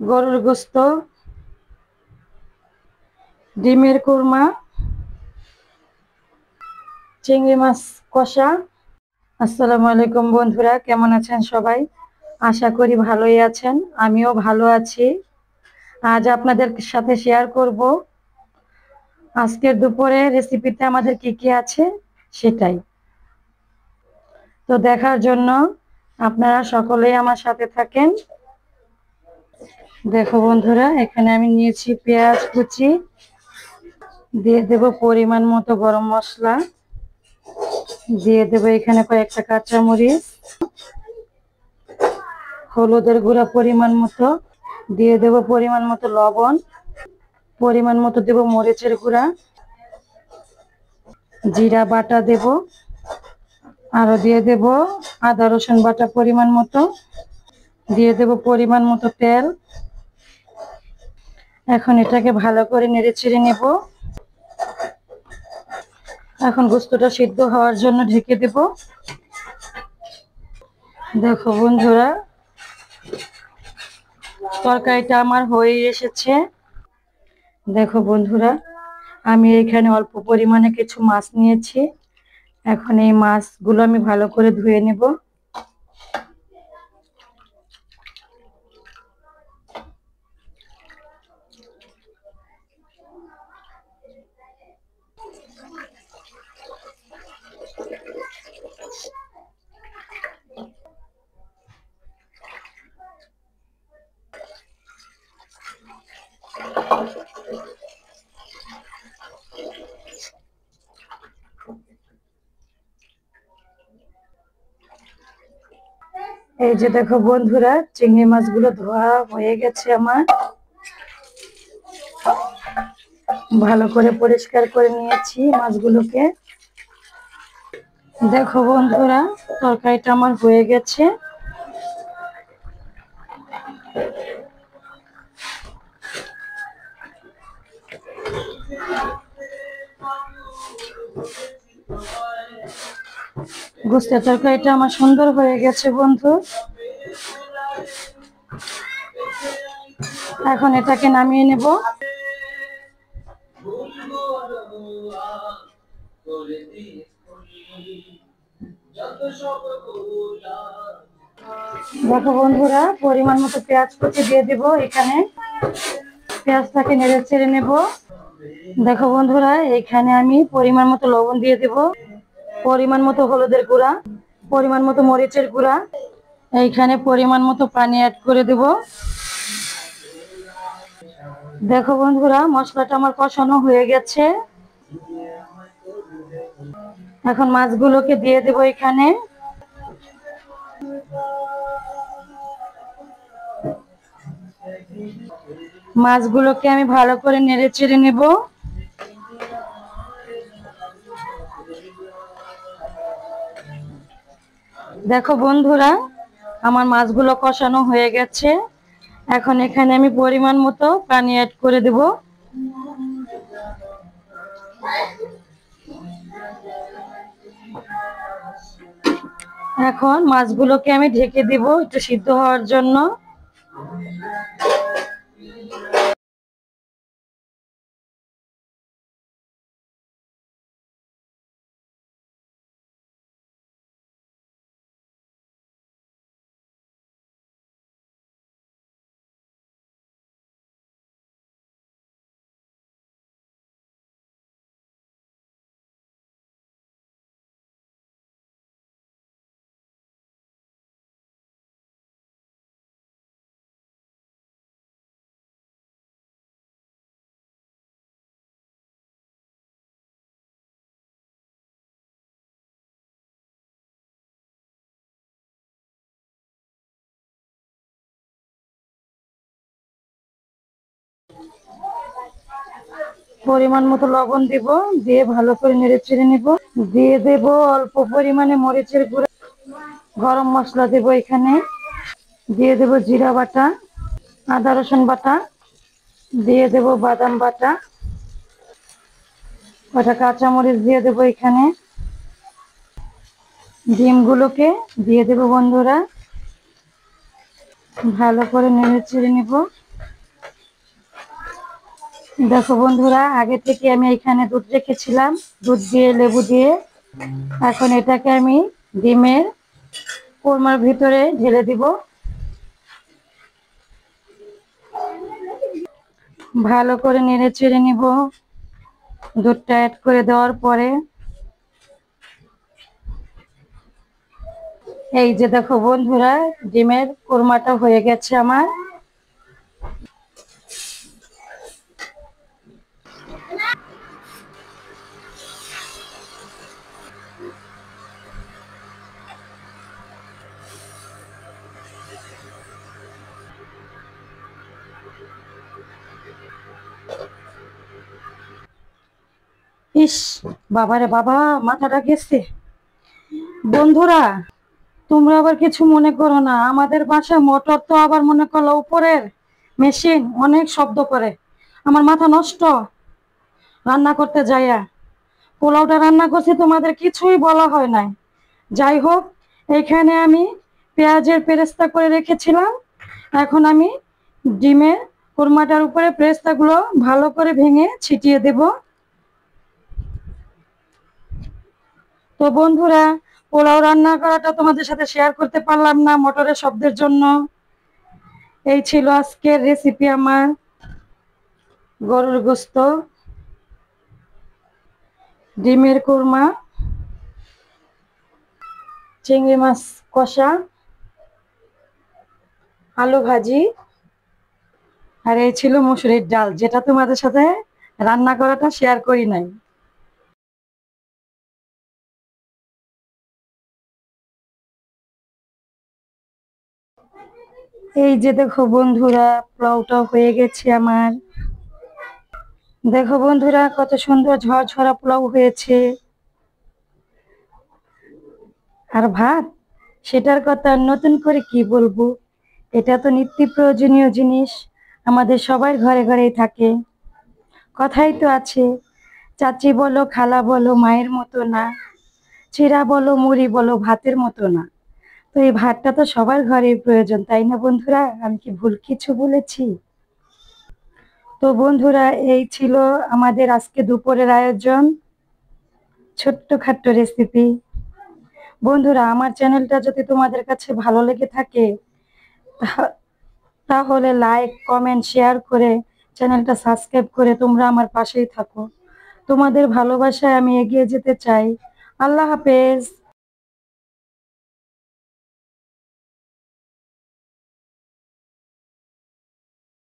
গরুর গোস্ত, ডিমের কুরমা, চিংড়ি মাছ কষা। আসসালামু আলাইকুম বন্ধুরা, কেমন আছেন সবাই? আশা করি ভালোই আছেন, আমিও ভালো আছি। আজ আপনাদের সাথে শেয়ার করব আজকের দুপুরে রেসিপিতে আমাদের কি কি আছে সেটাই। তো দেখার জন্য আপনারা সকলেই আমার সাথে থাকেন। দেখো বন্ধুরা, এখানে আমি নিয়েছি পেঁয়াজ কুচি, দিয়ে দেব পরিমাণ মতো গরম মশলা, দিয়ে দেব এখানে কয়েকটা কাঁচামরিচ, হলুদের গুঁড়া পরিমাণ মতো, দিয়ে দেব পরিমাণ মতো লবণ, পরিমাণ মতো দেব মরিচের গুঁড়া, জিরা বাটা দেব, আরো দিয়ে দেব আদা রসুন বাটা পরিমাণ মতো, দিয়ে দেব পরিমাণ মতো তেল। এখন এটাকে ভালো করে নেড়ে চেড়ে নেব। এখন গোস্তটা সিদ্ধ হওয়ার জন্য ঢেকে দেব। দেখো বন্ধুরা, তরকারিটা আমার হয়ে এসেছে। দেখো বন্ধুরা, আমি এখানে অল্প পরিমাণে কিছু মাছ নিয়েছি। এখন এই মাছগুলো আমি ভালো করে ধুয়ে নেব। এই যে দেখো বন্ধুরা, চিংড়ি মাছগুলো ধোয়া হয়ে গেছে আমার। ভালো করে পরিষ্কার করে নিয়েছি মাছগুলোকে। দেখো বন্ধুরা, তরকারিটা আমার হয়ে গেছে। গোস্তের তরকারিটা আমার সুন্দর হয়ে গেছে বন্ধু। এখন এটাকে নামিয়ে নেব। দেখো বন্ধুরা, পরিমাণ মতো পেঁয়াজ কুচি দিয়ে দেব এখানে। পেঁয়াজটাকে নেড়ে চেড়ে নেব। দেখো বন্ধুরা, এখানে আমি পরিমাণ মতো লবণ দিয়ে দেব, পরিমাণ মতো হলুদের গুঁড়া, পরিমাণ মতো মরিচের গুঁড়া, এইখানে পরিমাণ মতো পানি অ্যাড করে দেব। দেখো বন্ধুরা, মশলাটা আমার কষানো হয়ে গেছে। এখন মাছগুলোকে দিয়ে দেব এখানে। মাছগুলোকে আমি ভালো করে নেড়ে চেড়ে নেব। দেখো বন্ধুরা, আমার মাছগুলো কষানো হয়ে গেছে। এখন এখানে আমি পরিমাণ মতো পানি অ্যাড করে দেব। এখন মাছগুলোকে আমি ঢেকে দিব একটু সিদ্ধ হওয়ার জন্য। পরিমাণ মতো লবণ দিব, দিয়ে ভালো করে নেড়ে চেড়ে নিব। দিয়ে দেব অল্প পরিমাণে মরিচের গুঁড়া, গরম মশলা দেব এখানে, দিয়ে দেব জিরা বাটা, আদা রসুন বাটা, দিয়ে দেব বাদাম বাটা, কটা কাঁচামরিচ দিয়ে দেব এখানে। ডিমগুলোকে দিয়ে দেব বন্ধুরা, ভালো করে নেড়ে চেড়ে নিব। দেখো বন্ধুরা, আগে থেকে আমি এখানে দুধ রেখেছিলাম, দুধ দিয়ে লেবু দিয়ে। এখন এটাকে আমি ডিমের কোরমার ভিতরে ঢেলে দিব। ভালো করে নেড়ে চেড়ে নিব। দুধটা অ্যাড করে দেওয়ার পরে এই যে দেখো বন্ধুরা, ডিমের কোরমাটা হয়ে গেছে আমার। ইস, বাবারে বাবা, মাথাটা গেছে। বন্ধুরা, তোমরা আবার কিছু মনে করো না, আমাদের বাসায় মোটর তো আবার মনে করলো উপরের মেশিন, অনেক শব্দ করে। আমার মাথা নষ্ট রান্না করতে যাইয়া। পোলাওটা রান্না করছি, তোমাদের কিছুই বলা হয় নাই। যাই হোক, এখানে আমি পেঁয়াজের পেরেস্তা করে রেখেছিলাম। এখন আমি ডিমের কোরমাটার উপরে পেরেস্তাগুলো ভালো করে ভেঙে ছিটিয়ে দেব। তো বন্ধুরা, পোলাও রান্না করাটা তোমাদের সাথে শেয়ার করতে পারলাম না মোটরের শব্দের জন্য। এই ছিল আজকের রেসিপি আমার। গরুর গোস্ত, ডিমের কোরমা, চিংড়ি মাছ কষা, আলু ভাজি, আর এই ছিল মসুরির ডাল, যেটা তোমাদের সাথে রান্না করাটা শেয়ার করি নাই। এই যে দেখো বন্ধুরা, পোলাওটা হয়ে গেছে আমার। দেখো বন্ধুরা, কত সুন্দর ঝরঝরা পোলাও হয়েছে। আর ভাত, সেটার কথা আর নতুন করে কি বলবো। এটা তো নিত্য প্রয়োজনীয় জিনিস, আমাদের সবার ঘরে ঘরেই থাকে। কথাই তো আছে, চাচি বলো খালা বলো মায়ের মতো না, চিড়া বলো মুড়ি বলো ভাতের মতো না। তো এই ভাতটা তো সবার ঘরেই প্রয়োজন, তাই না বন্ধুরা? আমি কি ভুল কিছু বলেছি? তো বন্ধুরা, এই ছিল আমাদের আজকে দুপুরের আয়োজন, ছোট্ট খাট্ট রেসিপি। বন্ধুরা, আমার চ্যানেলটা যদি তোমাদের কাছে ভালো লেগে থাকে, তাহলে লাইক কমেন্ট শেয়ার করে চ্যানেলটা সাবস্ক্রাইব করে তোমরা আমার পাশেই থাকো। তোমাদের ভালোবাসায় আমি এগিয়ে যেতে চাই। আল্লাহ হাফেজ।